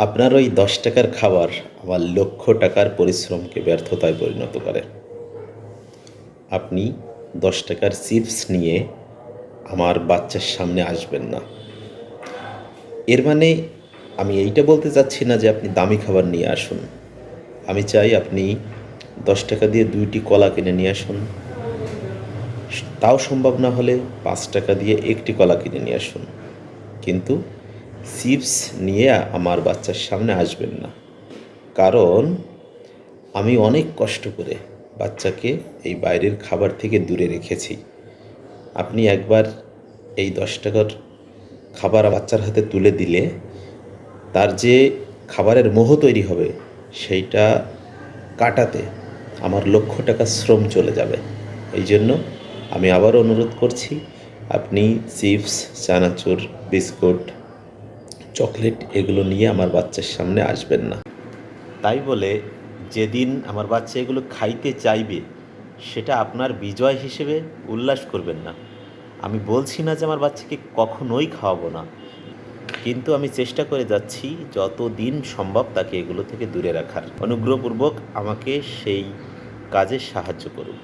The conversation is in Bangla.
আপনার ওই ১০ টাকার খাবার আমার লক্ষ টাকার পরিশ্রমকে ব্যর্থতায় পরিণত করে। আপনি ১০ টাকার চিপস নিয়ে আমার বাচ্চার সামনে আসবেন না। এর মানে আমি এইটা বলতে চাচ্ছি না যে আপনি দামি খাবার নিয়ে আসুন। আমি চাই আপনি ১০ টাকা দিয়ে ২টি কলা কিনে নিয়ে আসুন। তাও সম্ভব না হলে ৫ টাকা দিয়ে একটি কলা কিনে নিয়ে আসুন। কিন্তু চিপস নিয়ে আমার বাচ্চার সামনে আসবেন না। কারণ আমি অনেক কষ্ট করে বাচ্চাকে এই বাইরের খাবার থেকে দূরে রেখেছি। আপনি একবার এই ১০ টাকার খাবার বাচ্চার হাতে তুলে দিলে তার যে খাবারের মোহ তৈরি হবে সেইটা কাটাতে আমার লক্ষ টাকা শ্রম চলে যাবে। এই জন্য আমি আবারও অনুরোধ করছি, আপনি চিপস, চানাচুর, বিস্কুট, চকলেট এগুলো নিয়ে আমার বাচ্চার সামনে আসবেন না। তাই বলে যেদিন আমার বাচ্চা এগুলো খাইতে চাইবে সেটা আপনার বিজয় হিসেবে উল্লাস করবেন না। আমি বলছি না যে আমার বাচ্চাকে কখনোই খাওয়াবো না, কিন্তু আমি চেষ্টা করে যাচ্ছি যতদিন সম্ভব তাকে এগুলো থেকে দূরে রাখার। অনুগ্রহপূর্বক আমাকে সেই কাজে সাহায্য করুন।